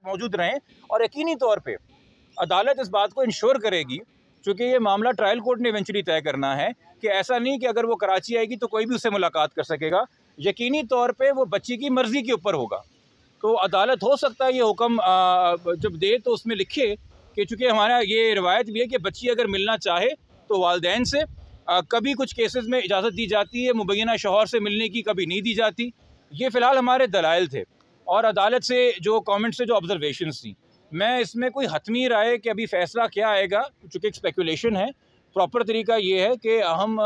मौजूद रहें और यकीनी तौर पर अदालत इस बात को इंश्योर करेगी, चूँकि ये मामला ट्रायल कोर्ट ने इवेंचुअली तय करना है कि ऐसा नहीं कि अगर वो कराची आएगी तो कोई भी उससे मुलाकात कर सकेगा, यकीनी तौर पे वो बच्ची की मर्ज़ी के ऊपर होगा। तो अदालत हो सकता है ये हुक्म जब दे तो उसमें लिखे कि चूँकि हमारा ये रिवायत भी है कि बच्ची अगर मिलना चाहे तो वालिदैन से कभी कुछ केसेस में इजाज़त दी जाती है, मुबैना शौहर से मिलने की कभी नहीं दी जाती। ये फ़िलहाल हमारे दलाइल थे और अदालत से जो कमेंट से जो ऑब्जर्वेशंस थी। मैं इसमें कोई हतमी राय कि अभी फ़ैसला क्या आएगा, चूँकि एक स्पेकुलेशन है। प्रॉपर तरीका ये है कि हम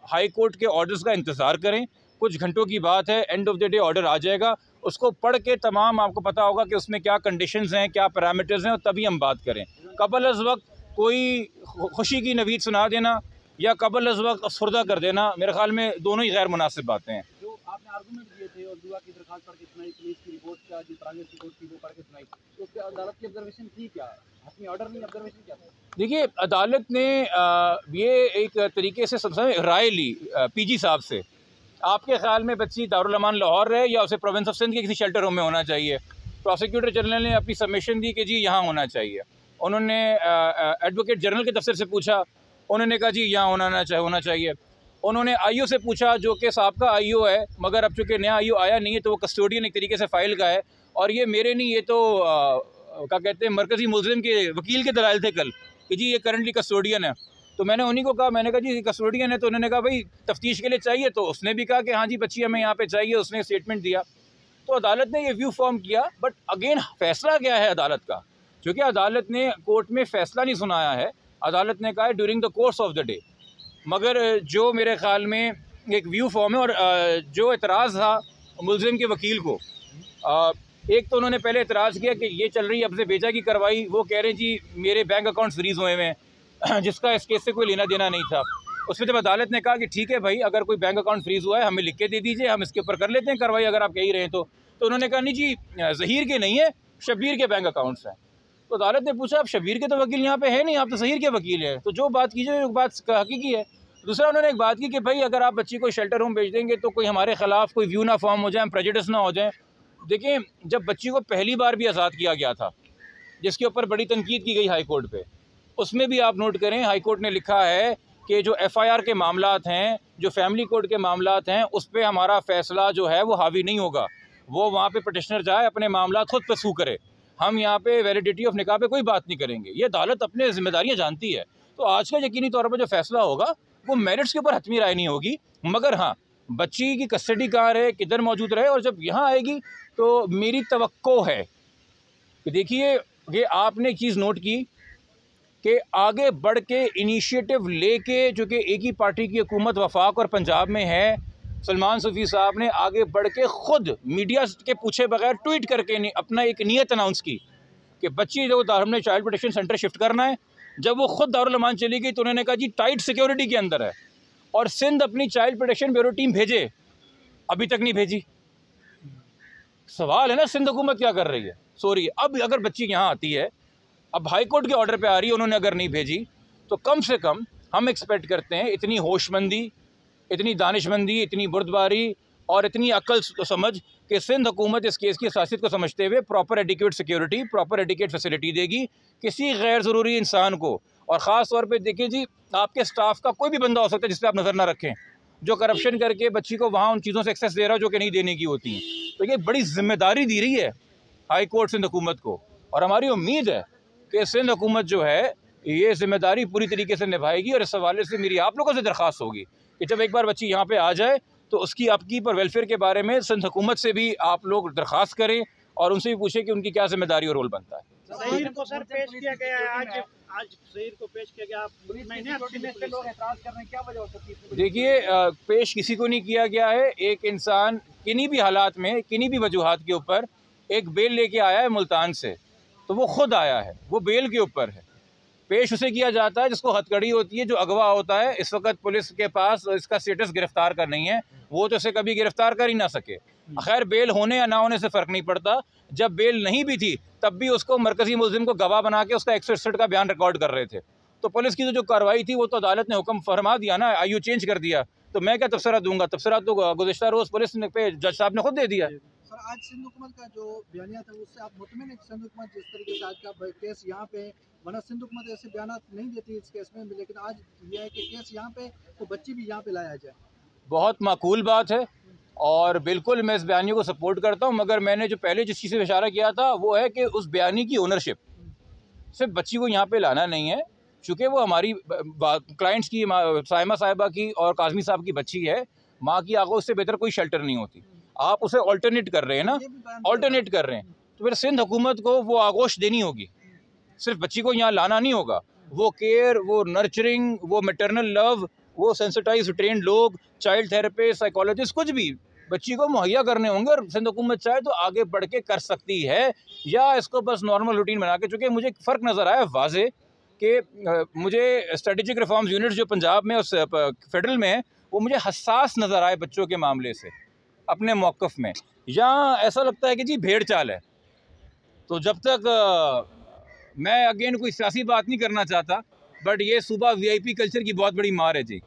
हाई कोर्ट के ऑर्डर्स का इंतज़ार करें। कुछ घंटों की बात है, end of the day order आ जाएगा, उसको पढ़ के तमाम आपको पता होगा कि उसमें क्या कंडीशंस हैं, क्या पैरामीटर्स हैं, और तभी हम बात करें। कबल अज़ वक्त कोई खुशी की नवीद सुना देना या कबल अज़ वक्त अफसरदा कर देना, मेरे ख्याल में दोनों ही गैर मुनासिब बातें हैं। जो आपने आर्गूमेंट दिए थे और दुआ की दरखास्त पढ़ के सुनाई, पुलिस की रिपोर्ट का जो प्राइवेट रिपोर्ट थी वो पढ़ के सुनाई, तो उसके अदालत की ऑब्जर्वेशन थी क्या? हतमी ऑर्डर नहीं, ऑब्जर्वेशन क्या था? देखिए, अदालत ने ये एक तरीके से सबसे राय ली पीजी साहब से। आपके ख्याल में बच्ची दारुल अमान लाहौर रहे या उसे प्रोविंस ऑफ सिंध के किसी शेल्टर होम में होना चाहिए? प्रोसिक्यूटर जनरल ने अपनी सबमिशन दी कि जी यहाँ होना चाहिए। उन्होंने एडवोकेट जनरल के दफ्तर से पूछा, उन्होंने कहा जी यहाँ होना चाहिए। उन्होंने आईओ से पूछा, जो कि साहब का आईओ है, मगर अब चूँकि नया आईओ आया नहीं है तो वो कस्टोडियन एक तरीके से फ़ाइल का है, और ये मेरे नहीं, ये तो क्या कहते हैं, मरकज़ी मुल्ज़िम के वकील के दलाइल थे कल कि जी ये करंटली कस्टोडियन है। तो मैंने उन्हीं को कहा, मैंने कहा जी कस्टोडियन है, तो उन्होंने कहा भाई तफ्तीश के लिए चाहिए, तो उसने भी कहा कि हाँ जी बच्ची हमें यहाँ पे चाहिए, उसने स्टेटमेंट दिया। तो अदालत ने ये व्यू फॉर्म किया, बट अगेन फ़ैसला क्या है अदालत का? क्योंकि अदालत ने कोर्ट में फ़ैसला नहीं सुनाया है, अदालत ने कहा है during the course of the day. मगर जो मेरे ख़्याल में एक व्यू फॉर्म है, और जो एतराज़ था मुल्ज़िम के वकील को, एक तो उन्होंने पहले एतराज़ किया कि ये चल रही है अब से बेजा की कार्रवाई, वो कह रहे हैं जी मेरे बैंक अकाउंट फ्रीज़ हुए हैं जिसका इस केस से कोई लेना देना नहीं था। उसमें जब अदालत ने कहा कि ठीक है भाई, अगर कोई बैंक अकाउंट फ्रीज़ हुआ है हमें लिख के दे दीजिए, हम इसके ऊपर कर लेते हैं कार्रवाई, अगर आप कह ही रहे हैं तो उन्होंने कहा नहीं जी ज़हीर के नहीं है, शब्बीर के बैंक अकाउंट्स हैं। तो अदालत ने पूछा, अब शब्बीर के तो वकील यहाँ पे है नहीं, आप तो ज़हीर के वकील हैं, तो जो बात कीजिए वो बात हकीकी है। दूसरा उन्होंने एक बात की कि भाई अगर आप बच्ची को शेल्टर होम भेज देंगे तो कोई हमारे ख़िलाफ़ कोई व्यू ना फॉर्म हो जाए, प्रेजुडिस ना हो जाए। देखिए, जब बच्ची को पहली बार भी आज़ाद किया गया था, जिसके ऊपर बड़ी तनकीद की गई हाई कोर्ट पे, उसमें भी आप नोट करें हाई कोर्ट ने लिखा है कि जो FIR के मामलात हैं, जो फैमिली कोर्ट के मामलात हैं, उस पर हमारा फ़ैसला जो है वो हावी नहीं होगा। वो वहाँ पे पटिशनर जाए, अपने मामलात खुद परसू करे, हम यहाँ पे वैलिडिटी ऑफ निकाह पे कोई बात नहीं करेंगे। ये अदालत अपने ज़िम्मेदारियाँ जानती है। तो आज का यकीनी तौर पर जो फ़ैसला होगा वो मेरिट्स के ऊपर हतमी राय नहीं होगी, मगर हाँ, बच्ची की कस्टडी कहाँ रहे, किधर मौजूद रहे, और जब यहाँ आएगी तो मेरी तवक्को है कि देखिए, ये आपने एक चीज़ नोट की कि आगे बढ़ के इनिशिएटिव लेके, जो कि एक ही पार्टी की हुकूमत वफाक और पंजाब में है, सलमान सूफ़ी साहब ने आगे बढ़ के ख़ुद मीडिया के पूछे बगैर ट्वीट करके अपना एक नीयत अनाउंस की कि बच्ची जो हमने चाइल्ड प्रोटेक्शन सेंटर शिफ्ट करना है। जब वो ख़ुद दारुल अमान चली गई तो उन्होंने कहा जी टाइट सिक्योरिटी के अंदर है, और सिंध अपनी चाइल्ड प्रोटेक्शन ब्यूरो टीम भेजे, अभी तक नहीं भेजी। सवाल है ना, सिंध हुकूमत क्या कर रही है? सॉरी, अब अगर बच्ची यहाँ आती है, अब हाई कोर्ट के ऑर्डर पे आ रही है, उन्होंने अगर नहीं भेजी तो कम से कम हम एक्सपेक्ट करते हैं इतनी होशमंदी, इतनी दानिशमंदी, इतनी बुर्दबारी और इतनी अक्ल समझ कि सिंध हुकूमत इस केस की हसासियत को समझते हुए proper adequate security, proper adequate facility देगी किसी गैर ज़रूरी इंसान को। और ख़ास तौर पे देखिए जी, आपके स्टाफ का कोई भी बंदा हो सकता है जिस पर आप नज़र ना रखें, जो करप्शन करके बच्ची को वहाँ उन चीज़ों से एक्सेस दे रहा हो जो कि नहीं देने की होती हैं। तो ये बड़ी जिम्मेदारी दी रही है हाई कोर्ट सिंध हुकूमत को, और हमारी उम्मीद है कि सिंध हुकूमत जो है ये जिम्मेदारी पूरी तरीके से निभाएगी। और इस हवाले से मेरी आप लोगों से दरख्वास्त होगी कि जब एक बार बच्ची यहाँ पे आ जाए तो उसकी अपकीप और वेलफेयर के बारे में सिंध हुकूमत से भी आप लोग दरख्वास्त करें और उनसे भी पूछें कि उनकी क्या जिम्मेदारी और रोल बनता है। ज़हीर को सर पेश किया गया है, आज ज़हीर को पेश किया गया, लोग एतराज़ कर रहे हैं, क्या वजह हो सकती है? देखिए, पेश किसी को नहीं किया गया है। एक इंसान किन्हीं भी हालात में, किन्हीं भी वजूहात के ऊपर एक बेल लेके आया है मुल्तान से, तो वो खुद आया है, वो बेल के ऊपर है। पेश उसे किया जाता है जिसको हथकड़ी होती है, जो अगवा होता है। इस वक्त पुलिस के पास इसका स्टेटस गिरफ्तार का नहीं है, वो तो इसे कभी गिरफ्तार कर ही ना सके। खैर, बेल होने या ना होने से फ़र्क नहीं पड़ता। जब बेल नहीं भी थी तब भी उसको मरकज़ी मुल्ज़िम को गवाह बना के उसका 161 का बयान रिकॉर्ड कर रहे थे। तो पुलिस की जो कार्रवाई थी वो तो अदालत ने हुक्म फरमा दिया ना, आईयू चेंज कर दिया, तो मैं क्या तबसरा दूंगा? तबसरा तो गुज़िश्ता रोज़ पुलिस ने पे जज साहब ने खुद दे दिया। सर आज सिंध हुकूमत का जो बयानिया था उससे आप मुतमिन है? सिंध हुकूमत जिस तरीके से आज का केस यहाँ पे, वरना सिंध हुकूमत ऐसे बयान नहीं देती इस केस में, लेकिन आज यह है कि केस यहाँ पे तो बच्ची भी यहाँ पे लाया जाए। बहुत माकूल बात है और बिल्कुल मैं इस बयानी को सपोर्ट करता हूँ, मगर मैंने जो पहले जिस चीज़ से इशारा किया था वो है कि उस बयानी की ओनरशिप सिर्फ बच्ची को यहाँ पे लाना नहीं है, चूँकि वो हमारी क्लाइंट्स की साइमा साहिबा की और काज़मी साहब की बच्ची है। माँ की आगोश से बेहतर कोई शेल्टर नहीं होती। आप उसे ऑल्टरनेट कर रहे हैं ना, ऑल्टरनेट कर रहे हैं, तो फिर सिंध हुकूमत को वो आगोश देनी होगी, सिर्फ बच्ची को यहाँ लाना नहीं होगा। वो केयर, वो नर्चरिंग, वो मैटरनल लव, वो सेंसिटाइज ट्रेंड लोग, चाइल्ड थेरेपिस्ट, साइकोलॉजिस्ट, कुछ भी बच्ची को मुहैया करने होंगे और सिंध हुकूमत चाहे तो आगे बढ़ के कर सकती है, या इसको बस नॉर्मल रूटीन बना के। चूँकि मुझे फ़र्क नज़र आया वाज़े कि मुझे स्ट्रेटेजिक रिफॉर्म्स यूनिट जो पंजाब में और फेडरल में है वो मुझे हसास नज़र आए बच्चों के मामले से अपने मौक़िफ़ में। यहाँ ऐसा लगता है कि जी भेड़ चाल है। तो जब तक मैं अगेन कोई सियासी बात नहीं करना चाहता, बट ये सूबा VIP कल्चर की बहुत बड़ी मार है जी।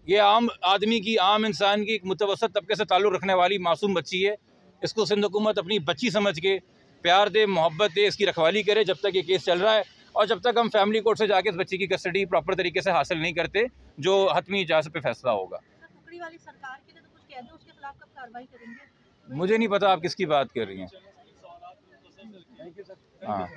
ये आम आदमी की, आम इंसान की, एक मुतवसत तबके से ताल्लुक़ रखने वाली मासूम बच्ची है। इसको सिंध हुकूमत अपनी बच्ची समझ के प्यार दे, मोहब्बत दे, इसकी रखवाली करे जब तक ये केस चल रहा है, और जब तक हम फैमिली कोर्ट से जाके इस बच्ची की कस्टडी प्रॉपर तरीके से हासिल नहीं करते, जो हतमी इजाज़त पे फैसला होगा। टुकड़ी वाली सरकार के लिए तो कुछ कह दो, उसके खिलाफ कब कार्रवाई करेंगे? मुझे नहीं पता आप किसकी बात कर रही हैं। हाँ।